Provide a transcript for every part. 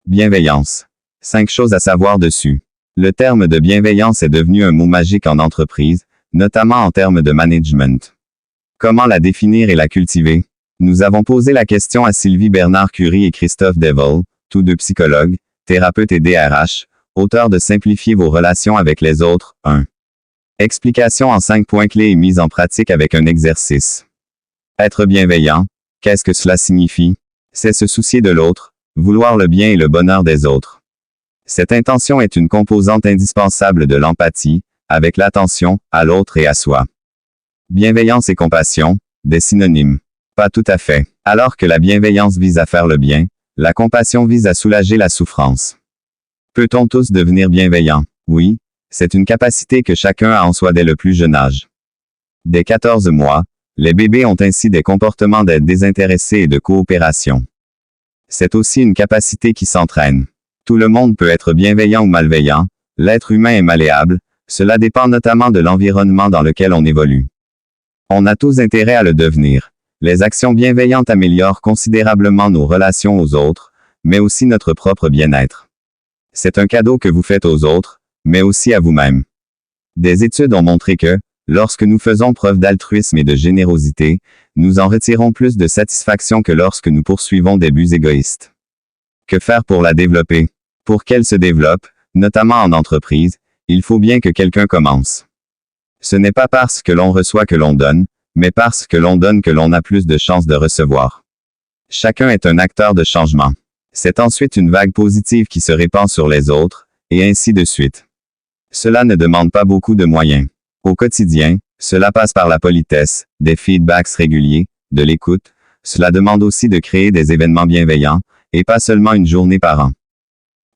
Bienveillance. 5 choses à savoir dessus. Le terme de bienveillance est devenu un mot magique en entreprise, notamment en termes de management. Comment la définir et la cultiver? Nous avons posé la question à Sylvie Bernard-Curie et Christophe Devol, tous deux psychologues, thérapeutes et DRH, auteurs de Simplifier vos relations avec les autres, 1. Explication en 5 points clés et mise en pratique avec un exercice. Être bienveillant, qu'est-ce que cela signifie? C'est se soucier de l'autre, vouloir le bien et le bonheur des autres. Cette intention est une composante indispensable de l'empathie, avec l'attention à l'autre et à soi. Bienveillance et compassion, des synonymes. Pas tout à fait. Alors que la bienveillance vise à faire le bien, la compassion vise à soulager la souffrance. Peut-on tous devenir bienveillants? Oui, c'est une capacité que chacun a en soi dès le plus jeune âge. Dès 14 mois, les bébés ont ainsi des comportements d'aide désintéressés et de coopération. C'est aussi une capacité qui s'entraîne. Tout le monde peut être bienveillant ou malveillant, l'être humain est malléable, cela dépend notamment de l'environnement dans lequel on évolue. On a tous intérêt à le devenir. Les actions bienveillantes améliorent considérablement nos relations aux autres, mais aussi notre propre bien-être. C'est un cadeau que vous faites aux autres, mais aussi à vous-même. Des études ont montré que, lorsque nous faisons preuve d'altruisme et de générosité, nous en retirons plus de satisfaction que lorsque nous poursuivons des buts égoïstes. Que faire pour la développer? Pour qu'elle se développe, notamment en entreprise, il faut bien que quelqu'un commence. Ce n'est pas parce que l'on reçoit que l'on donne, mais parce que l'on donne que l'on a plus de chances de recevoir. Chacun est un acteur de changement. C'est ensuite une vague positive qui se répand sur les autres, et ainsi de suite. Cela ne demande pas beaucoup de moyens. Au quotidien, cela passe par la politesse, des feedbacks réguliers, de l'écoute. Cela demande aussi de créer des événements bienveillants, et pas seulement une journée par an.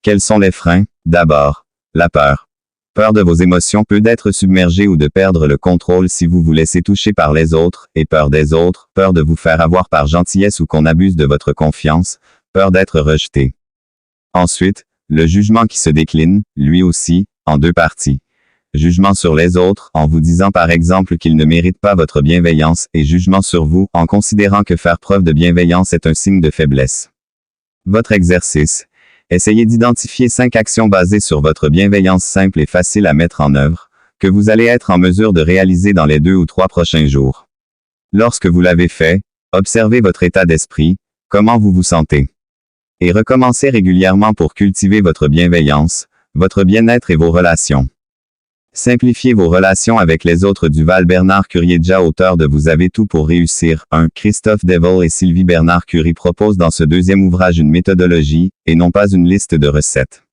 Quels sont les freins? D'abord, la peur. Peur de vos émotions peut d'être submergée ou de perdre le contrôle si vous vous laissez toucher par les autres, et peur des autres, peur de vous faire avoir par gentillesse ou qu'on abuse de votre confiance, peur d'être rejeté. Ensuite, le jugement qui se décline, lui aussi, en 2 parties. Jugement sur les autres, en vous disant par exemple qu'ils ne méritent pas votre bienveillance, et jugement sur vous, en considérant que faire preuve de bienveillance est un signe de faiblesse. Votre exercice. Essayez d'identifier 5 actions basées sur votre bienveillance simple et facile à mettre en œuvre, que vous allez être en mesure de réaliser dans les 2 ou 3 prochains jours. Lorsque vous l'avez fait, observez votre état d'esprit, comment vous vous sentez. Et recommencez régulièrement pour cultiver votre bienveillance, votre bien-être et vos relations. Simplifiez vos relations avec les autres. Duval Bernard-Curie, auteur de Vous avez tout pour réussir. 1. Christophe Devol et Sylvie Bernard-Curie proposent dans ce 2e ouvrage une méthodologie, et non pas une liste de recettes.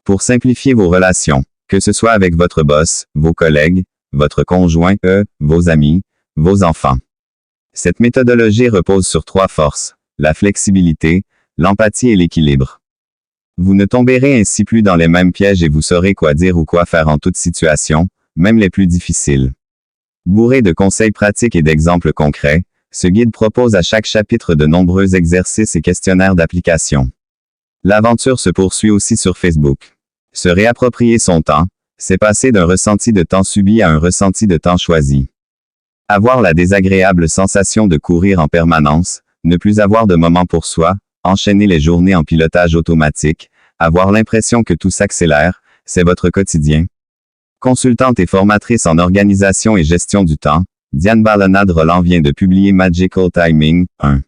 Pour simplifier vos relations, que ce soit avec votre boss, vos collègues, votre conjoint, vos amis, vos enfants. Cette méthodologie repose sur 3 forces, la flexibilité, l'empathie et l'équilibre. Vous ne tomberez ainsi plus dans les mêmes pièges et vous saurez quoi dire ou quoi faire en toute situation, même les plus difficiles. Bourré de conseils pratiques et d'exemples concrets, ce guide propose à chaque chapitre de nombreux exercices et questionnaires d'application. L'aventure se poursuit aussi sur Facebook. Se réapproprier son temps, c'est passer d'un ressenti de temps subi à un ressenti de temps choisi. Avoir la désagréable sensation de courir en permanence, ne plus avoir de moment pour soi, enchaîner les journées en pilotage automatique, avoir l'impression que tout s'accélère, c'est votre quotidien. Consultante et formatrice en organisation et gestion du temps, Diane Ballonade-Roland vient de publier Magical Timing, 1.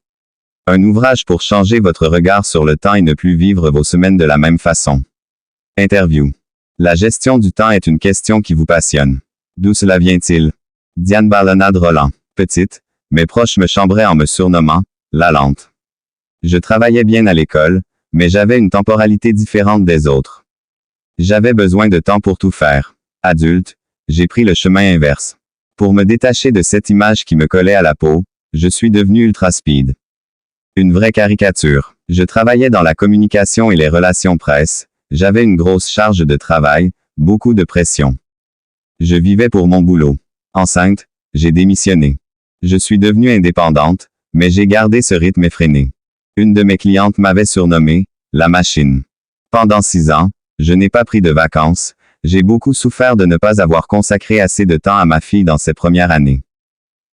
Un ouvrage pour changer votre regard sur le temps et ne plus vivre vos semaines de la même façon. Interview. La gestion du temps est une question qui vous passionne. D'où cela vient-il? Diane Ballonade-Roland. Petite, mes proches me chambraient en me surnommant la lente. Je travaillais bien à l'école, mais j'avais une temporalité différente des autres. J'avais besoin de temps pour tout faire. Adulte, j'ai pris le chemin inverse. Pour me détacher de cette image qui me collait à la peau, je suis devenu ultra speed. Une vraie caricature. Je travaillais dans la communication et les relations presse, j'avais une grosse charge de travail, beaucoup de pression. Je vivais pour mon boulot. Enceinte, j'ai démissionné. Je suis devenue indépendante, mais j'ai gardé ce rythme effréné. Une de mes clientes m'avait surnommé la machine. Pendant 6 ans, je n'ai pas pris de vacances, j'ai beaucoup souffert de ne pas avoir consacré assez de temps à ma fille dans ses premières années.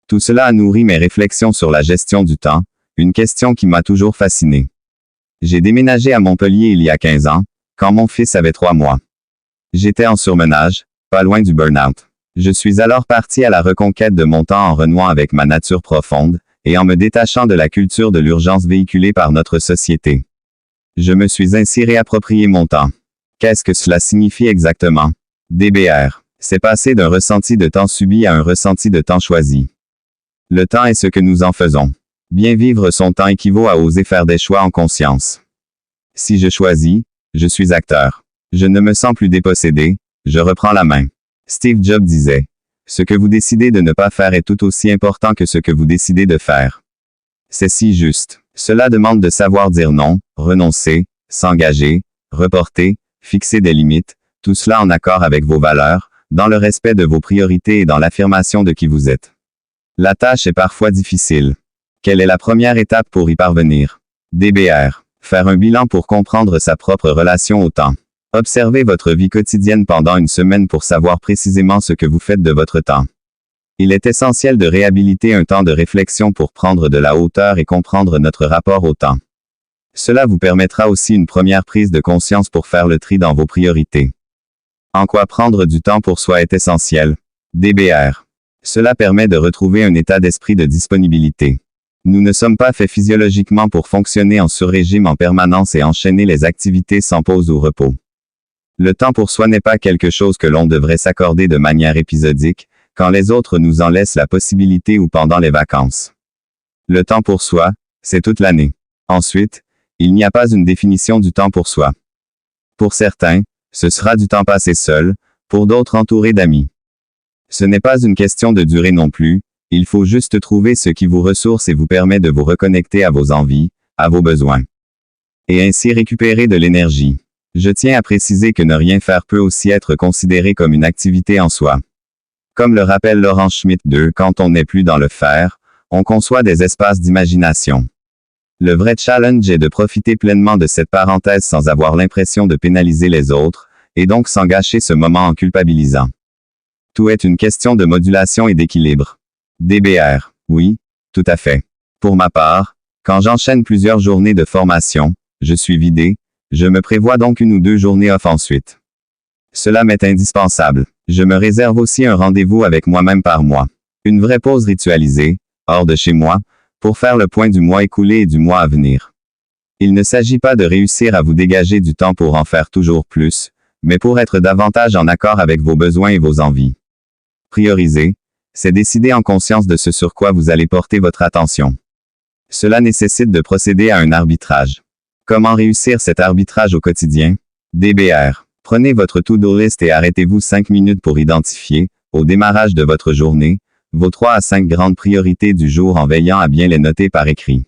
Tout cela a nourri mes réflexions sur la gestion du temps, une question qui m'a toujours fasciné. J'ai déménagé à Montpellier il y a 15 ans, quand mon fils avait 3 mois. J'étais en surmenage, pas loin du burn-out. Je suis alors parti à la reconquête de mon temps en renouant avec ma nature profonde, et en me détachant de la culture de l'urgence véhiculée par notre société. Je me suis ainsi réapproprié mon temps. Qu'est-ce que cela signifie exactement? DBR. C'est passer d'un ressenti de temps subi à un ressenti de temps choisi. Le temps est ce que nous en faisons. Bien vivre son temps équivaut à oser faire des choix en conscience. Si je choisis, je suis acteur. Je ne me sens plus dépossédé, je reprends la main. Steve Jobs disait, « Ce que vous décidez de ne pas faire est tout aussi important que ce que vous décidez de faire. » C'est si juste. Cela demande de savoir dire non, renoncer, s'engager, reporter, fixer des limites, tout cela en accord avec vos valeurs, dans le respect de vos priorités et dans l'affirmation de qui vous êtes. La tâche est parfois difficile. Quelle est la première étape pour y parvenir? DBR. Faire un bilan pour comprendre sa propre relation au temps. Observez votre vie quotidienne pendant une semaine pour savoir précisément ce que vous faites de votre temps. Il est essentiel de réhabiliter un temps de réflexion pour prendre de la hauteur et comprendre notre rapport au temps. Cela vous permettra aussi une première prise de conscience pour faire le tri dans vos priorités. En quoi prendre du temps pour soi est essentiel? DBR. Cela permet de retrouver un état d'esprit de disponibilité. Nous ne sommes pas faits physiologiquement pour fonctionner en sur-régime en permanence et enchaîner les activités sans pause ou repos. Le temps pour soi n'est pas quelque chose que l'on devrait s'accorder de manière épisodique, quand les autres nous en laissent la possibilité ou pendant les vacances. Le temps pour soi, c'est toute l'année. Ensuite, il n'y a pas une définition du temps pour soi. Pour certains, ce sera du temps passé seul, pour d'autres entourés d'amis. Ce n'est pas une question de durée non plus, il faut juste trouver ce qui vous ressource et vous permet de vous reconnecter à vos envies, à vos besoins. Et ainsi récupérer de l'énergie. Je tiens à préciser que ne rien faire peut aussi être considéré comme une activité en soi. Comme le rappelle Laurent Schmitt II, quand on n'est plus dans le faire, on conçoit des espaces d'imagination. Le vrai challenge est de profiter pleinement de cette parenthèse sans avoir l'impression de pénaliser les autres, et donc sans gâcher ce moment en culpabilisant. Tout est une question de modulation et d'équilibre. DBR. Oui, tout à fait. Pour ma part, quand j'enchaîne plusieurs journées de formation, je suis vidé, je me prévois donc 1 ou 2 journées off ensuite. Cela m'est indispensable. Je me réserve aussi un rendez-vous avec moi-même par mois. Une vraie pause ritualisée, hors de chez moi, pour faire le point du mois écoulé et du mois à venir. Il ne s'agit pas de réussir à vous dégager du temps pour en faire toujours plus, mais pour être davantage en accord avec vos besoins et vos envies. Prioriser, c'est décider en conscience de ce sur quoi vous allez porter votre attention. Cela nécessite de procéder à un arbitrage. Comment réussir cet arbitrage au quotidien? DBR. Prenez votre to-do list et arrêtez-vous 5 minutes pour identifier, au démarrage de votre journée, vos 3 à 5 grandes priorités du jour en veillant à bien les noter par écrit.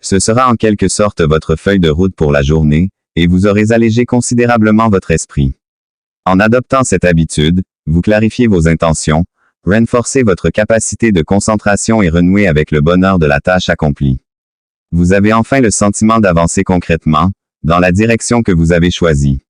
Ce sera en quelque sorte votre feuille de route pour la journée, et vous aurez allégé considérablement votre esprit. En adoptant cette habitude, vous clarifiez vos intentions, renforcez votre capacité de concentration et renouez avec le bonheur de la tâche accomplie. Vous avez enfin le sentiment d'avancer concrètement, dans la direction que vous avez choisie.